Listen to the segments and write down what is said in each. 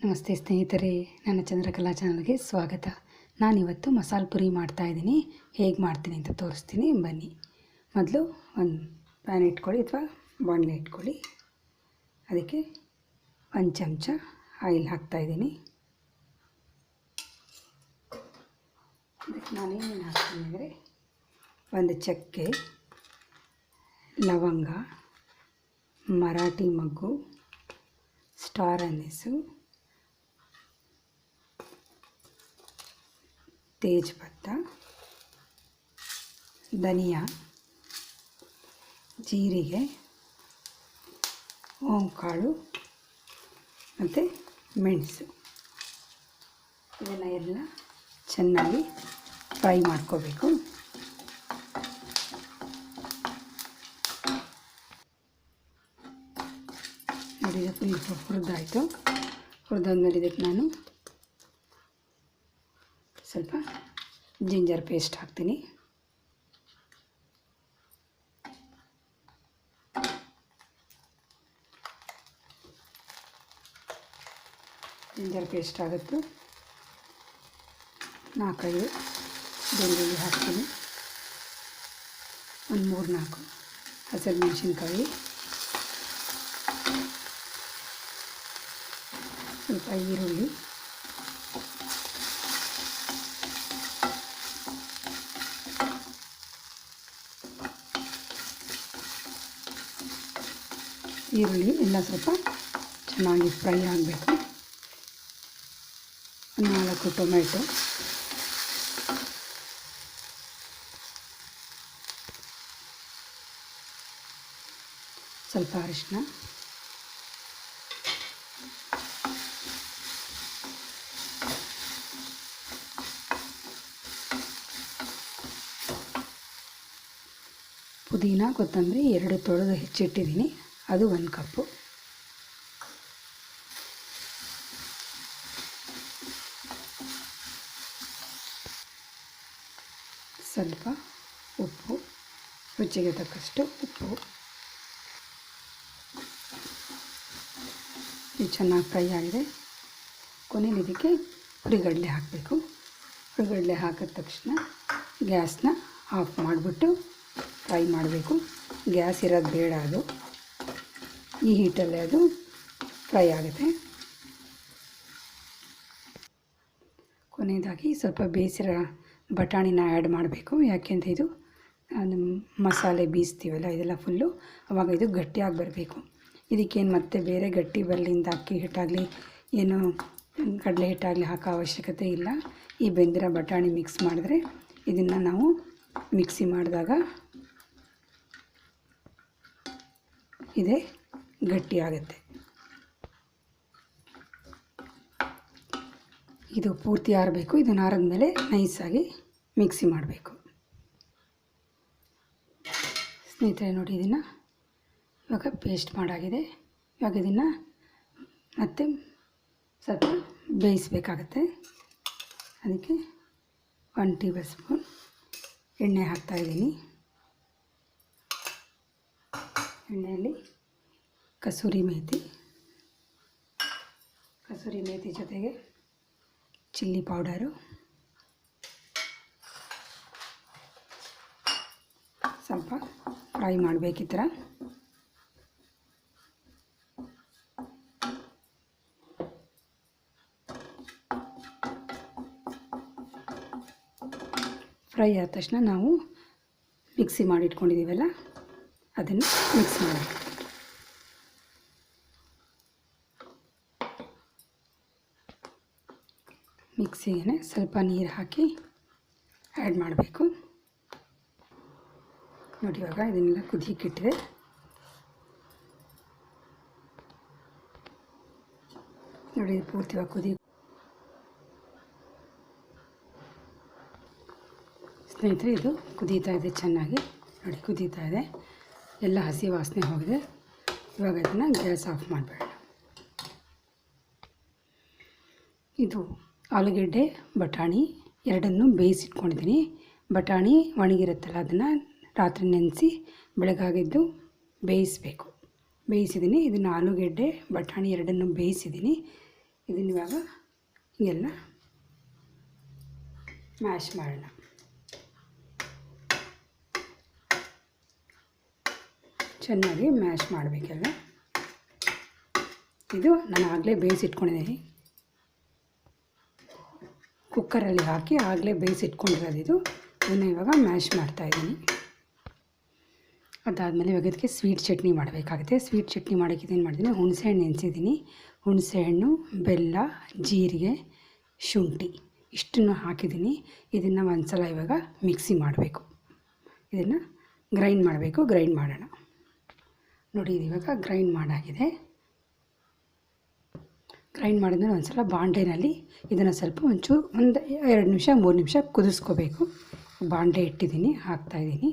ನಮಸ್ತೆ ಸ್ನೇಹಿತರೆ, ನನ್ನ ಚಂದ್ರಕಲಾ ಚಾನಲ್ಗೆ ಸ್ವಾಗತ. ನಾನಿವತ್ತು ಮಸಾಲೆ ಪುರಿ ಮಾಡ್ತಾಯಿದ್ದೀನಿ. ಹೇಗೆ ಮಾಡ್ತೀನಿ ಅಂತ ತೋರಿಸ್ತೀನಿ, ಬನ್ನಿ. ಮೊದಲು ಒಂದು ಪ್ಯಾನ್ ಇಟ್ಕೊಳ್ಳಿ ಅಥವಾ ಬಾಣಲೆ ಇಟ್ಕೊಳ್ಳಿ. ಅದಕ್ಕೆ 1 ಚಮಚ ಆಯಿಲ್ ಹಾಕ್ತಾಯಿದ್ದೀನಿ. ಅದಕ್ಕೆ ನಾನೇನು ಹಾಕ್ತೀನಿ ಅಂದರೆ 1 ಚಕ್ಕೆ, ಲವಂಗ, ಮರಾಠಿ ಮೊಗ್ಗು, ಸ್ಟಾರ್ ಅನೀಸು, तेजपत्ता, धनिया, जीरिगे, ओंकाळु ಮತ್ತು ಮೆಣಸು ಇದನ್ನೆಲ್ಲ ಚೆನ್ನಾಗಿ ಫ್ರೈ ಮಾಡ್ಕೋಬೇಕು. ನೋಡಿ, ಇದು ಹುರಿದಾಯಿತು. ಹುರಿದಾದ್ಮೇಲೆ ಇದಕ್ಕೆ ನಾನು ಸ್ವಲ್ಪ ಜಿಂಜರ್ ಪೇಸ್ಟ್ ಹಾಕ್ತೀನಿ. ಜಿಂಜರ್ ಪೇಸ್ಟ್ ಆಗುತ್ತೆ. 4-5 ಬೆಳ್ಳುಳ್ಳಿ ಹಾಕ್ತೀನಿ. ಒಂದು 3-4 ಹಸಿರು ಮೆಣಸಿನ್ಕಾಯಿ, ಸ್ವಲ್ಪ ಈರುಳ್ಳಿ, ಈರುಳ್ಳಿ ಎಲ್ಲ ಸ್ವಲ್ಪ ಚೆನ್ನಾಗಿ ಫ್ರೈ ಆಗಬೇಕು. 4 ಟೊಮೆಟೊ, ಸ್ವಲ್ಪ ಅರಿಶಿನ, ಪುದೀನ, ಕೊತ್ತಂಬರಿ 2 ತೊಳೆದು ಹೆಚ್ಚಿಟ್ಟಿದ್ದೀನಿ, ಅದು 1 ಕಪ್ಪು. ಸ್ವಲ್ಪ ಉಪ್ಪು, ರುಚಿಗೆ ತಕ್ಕಷ್ಟು ಉಪ್ಪು. ಇದು ಚೆನ್ನಾಗಿ ಫ್ರೈ ಆಗಿದೆ. ಕೊನೆಯಲ್ಲಿ ಇದಕ್ಕೆ ಹುರಿಗಡಲೆ ಹಾಕಬೇಕು. ಹುರಿಗಡಲೆ ಹಾಕಿದ ತಕ್ಷಣ ಗ್ಯಾಸ್ನ ಆಫ್ ಮಾಡಿಬಿಟ್ಟು ಫ್ರೈ ಮಾಡಬೇಕು. ಗ್ಯಾಸ್ ಇರೋದು ಬೇಡ, ಅದು ಈ ಹೀಟಲ್ಲೇ ಅದು ಫ್ರೈ ಆಗುತ್ತೆ. ಕೊನೆಯದಾಗಿ ಸ್ವಲ್ಪ ಬೇಯಿಸಿರೋ ಬಟಾಣಿನ ಆ್ಯಡ್ ಮಾಡಬೇಕು. ಯಾಕೆಂದರೆ ಇದು ಮಸಾಲೆ ಬೀಸ್ತೀವಲ್ಲ, ಇದೆಲ್ಲ ಫುಲ್ಲು, ಆವಾಗ ಇದು ಗಟ್ಟಿಯಾಗಿ ಬರಬೇಕು. ಇದಕ್ಕೇನು ಮತ್ತೆ ಬೇರೆ ಗಟ್ಟಿ ಬರಲಿಂದ ಅಕ್ಕಿ ಹಿಟ್ಟಾಗಲಿ ಏನು ಕಡಲೆ ಹಿಟ್ಟಾಗಲಿ ಹಾಕೋ ಅವಶ್ಯಕತೆ ಇಲ್ಲ. ಈ ಬೆಂದಿರೋ ಬಟಾಣಿ ಮಿಕ್ಸ್ ಮಾಡಿದ್ರೆ ಇದನ್ನು ನಾವು ಮಿಕ್ಸಿ ಮಾಡಿದಾಗ ಇದೇ ಗಟ್ಟಿಯಾಗುತ್ತೆ. ಇದು ಪೂರ್ತಿ ಆರಬೇಕು. ಇದನ್ನು ಆರಿದ್ಮೇಲೆ ನೈಸಾಗಿ ಮಿಕ್ಸಿ ಮಾಡಬೇಕು. ಸ್ನೇಹಿತರೆ ನೋಡಿ, ಇದನ್ನು ಇವಾಗ ಪೇಸ್ಟ್ ಮಾಡಾಗಿದೆ. ಇವಾಗ ಇದನ್ನು ಮತ್ತೆ ಸ್ವಲ್ಪ ಬೇಯಿಸಬೇಕಾಗತ್ತೆ. ಅದಕ್ಕೆ 1 ಟೇಬಲ್ ಸ್ಪೂನ್ ಎಣ್ಣೆ ಹಾಕ್ತಾಯಿದ್ದೀನಿ. ಎಣ್ಣೆಯಲ್ಲಿ ಕಸೂರಿ ಮೇಥಿ ಜೊತೆಗೆ ಚಿಲ್ಲಿ ಪೌಡರು, ಸ್ವಲ್ಪ ಫ್ರೈ ಮಾಡಬೇಕು. ಈ ಥರ ಫ್ರೈ ಆದ ತಕ್ಷಣ ನಾವು ಮಿಕ್ಸಿ ಮಾಡಿಟ್ಕೊಂಡಿದ್ದೀವಲ್ಲ, ಅದನ್ನು ಮಿಕ್ಸ್ ಮಾಡಬೇಕು. ಮಿಕ್ಸಿಗೆ ಸ್ವಲ್ಪ ನೀರು ಹಾಕಿ ಆ್ಯಡ್ ಮಾಡಬೇಕು. ನೋಡಿ, ಇವಾಗ ಇದನ್ನೆಲ್ಲ ಕುದಿಯಕ್ಕಿಟ್ಟಿದೆ. ನೋಡಿ, ಪೂರ್ತಿಯಾಗಿ ಸ್ನೇಹಿತರೆ, ಇದು ಕುದೀತಾ ಇದೆ ಚೆನ್ನಾಗಿ. ನೋಡಿ, ಕುದೀತಾ ಇದೆ, ಎಲ್ಲ ಹಸಿ ವಾಸನೆ ಹೋಗಿದೆ. ಇವಾಗ ಇದನ್ನು ಗ್ಯಾಸ್ ಆಫ್ ಮಾಡಬೇಡ. ಇದು ಆಲೂಗೆಡ್ಡೆ, ಬಟಾಣಿ ಎರಡನ್ನೂ ಬೇಯಿಸಿಟ್ಕೊಂಡಿದ್ದೀನಿ. ಬಟಾಣಿ ಒಣಗಿರುತ್ತಲ್ಲ, ಅದನ್ನು ರಾತ್ರಿ ನೆನೆಸಿ ಬೆಳಗಾಗಿದ್ದು ಬೇಯಿಸಬೇಕು. ಬೇಯಿಸಿದ್ದೀನಿ. ಇದನ್ನು ಆಲೂಗೆಡ್ಡೆ ಬಟಾಣಿ ಎರಡನ್ನೂ ಬೇಯಿಸಿದ್ದೀನಿ. ಇದನ್ನ ಇವಾಗ ಹಿಂಗೆಲ್ಲ ಮ್ಯಾಶ್ ಮಾಡೋಣ. ಚೆನ್ನಾಗಿ ಮ್ಯಾಶ್ ಮಾಡಬೇಕೆಲ್ಲ. ಇದು ನಾನು ಆಗಲೇ ಬೇಯಿಸಿಟ್ಕೊಂಡಿದ್ದೀನಿ, ಕುಕ್ಕರಲ್ಲಿ ಹಾಕಿ ಆಗಲೇ ಬೇಯಿಸಿಟ್ಕೊಂಡಿರೋದು ಇದು. ಇದನ್ನು ಇವಾಗ ಮ್ಯಾಶ್ ಮಾಡ್ತಾಯಿದ್ದೀನಿ. ಅದಾದಮೇಲೆ ಇವಾಗ ಇದಕ್ಕೆ ಸ್ವೀಟ್ ಚಟ್ನಿ ಮಾಡಬೇಕಾಗುತ್ತೆ. ಸ್ವೀಟ್ ಚಟ್ನಿ ಮಾಡೋಕ್ಕೆ ಏನು ಮಾಡಿದ್ದೀನಿ, ಹುಣಸೆಹಣ್ಣು ನೆನೆಸಿದ್ದೀನಿ. ಹುಣಸೆಹಣ್ಣು, ಬೆಲ್ಲ, ಜೀರಿಗೆ, ಶುಂಠಿ ಇಷ್ಟನ್ನು ಹಾಕಿದ್ದೀನಿ. ಇದನ್ನು ಒಂದು ಸಲ ಇವಾಗ ಮಿಕ್ಸಿ ಮಾಡಬೇಕು. ಇದನ್ನು ಗ್ರೈಂಡ್ ಮಾಡಬೇಕು. ಗ್ರೈಂಡ್ ಮಾಡೋಣ. ನೋಡಿ ಇದು ಇವಾಗ ಗ್ರೈಂಡ್ ಮಾಡಾಗಿದೆ. ಗ್ರೈಂಡ್ ಮಾಡಿದ್ಮೇಲೆ ಒಂದು ಸಲ ಬಾಣಲೆಯಲ್ಲಿ ಇದನ್ನು ಸ್ವಲ್ಪ ಒಂದು 2 ನಿಮಿಷ 3 ನಿಮಿಷ ಕುದಿಸ್ಕೋಬೇಕು. ಬಾಣಲೆ ಇಟ್ಟಿದ್ದೀನಿ, ಹಾಕ್ತಾಯಿದ್ದೀನಿ.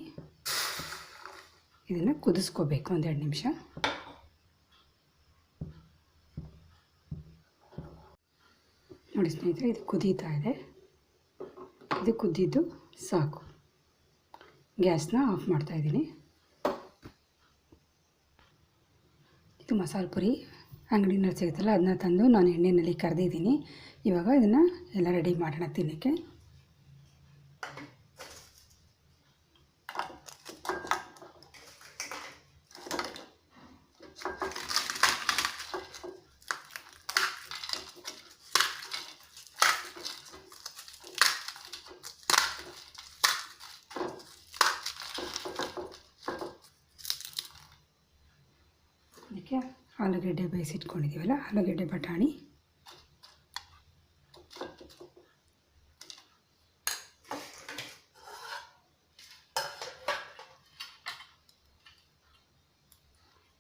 ಇದನ್ನು ಕುದಿಸ್ಕೋಬೇಕು 1-2 ನಿಮಿಷ. ನೋಡಿ ಸ್ನೇಹಿತರೆ, ಇದು ಕುದೀತಾ ಇದೆ. ಇದು ಕುದ್ದಿದ್ದು ಸಾಕು. ಗ್ಯಾಸ್ನ ಆಫ್ ಮಾಡ್ತಾಯಿದ್ದೀನಿ. ಇದು ಮಸಾಲೆ ಪುರಿ ಅಂಗಡಿನಲ್ಲಿ ಸಿಗುತ್ತಲ್ಲ, ಅದನ್ನ ತಂದು ನಾನು ಎಣ್ಣೆಯಲ್ಲಿ ಕರೆದಿದ್ದೀನಿ. ಇವಾಗ ಇದನ್ನು ಎಲ್ಲ ರೆಡಿ ಮಾಡೋಣ ತಿನ್ನೋಕ್ಕೆ. ಅದಕ್ಕೆ ಆಲೂಗಡ್ಡೆ ಬೇಯಿಸಿಟ್ಕೊಂಡಿದ್ದೀವಲ್ಲ, ಆಲೂಗಡ್ಡೆ ಬಟಾಣಿ,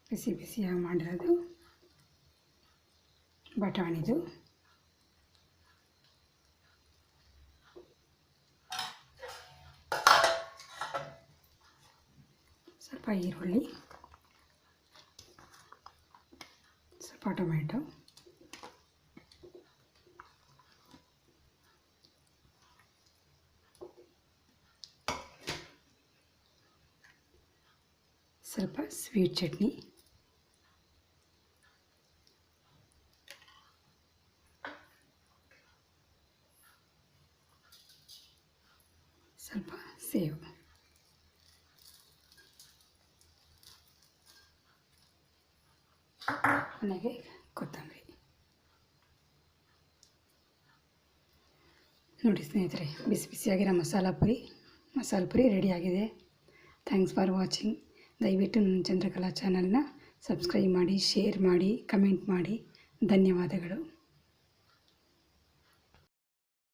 ಬಿಸಿ ಬಿಸಿಯಾಗಿ ಮಾಡಿರೋದು ಬಟಾಣಿದು, ಸ್ವಲ್ಪ ಈರುಳ್ಳಿ, ಸ್ವಲ್ಪ ಟೊಮೆಟೊ, ಸ್ವಲ್ಪ ಸ್ವೀಟ್ ಚಟ್ನಿ, ಸ್ವಲ್ಪ ಸೇವು, ಕೊನೆಗೆ ಕೊತ್ತಂಬರಿ. ನೋಡಿ ಸ್ನೇಹಿತರೆ, ಬಿಸಿ ಬಿಸಿಯಾಗಿರೋ ಮಸಾಲೆ ಪುರಿ ರೆಡಿಯಾಗಿದೆ. Thanks for watching. ದಯವಿಟ್ಟು ನನ್ನ ಚಂದ್ರಕಲಾ ಚಾನಲ್ನ ಸಬ್ಸ್ಕ್ರೈಬ್ ಮಾಡಿ, ಶೇರ್ ಮಾಡಿ, ಕಮೆಂಟ್ ಮಾಡಿ. ಧನ್ಯವಾದಗಳು.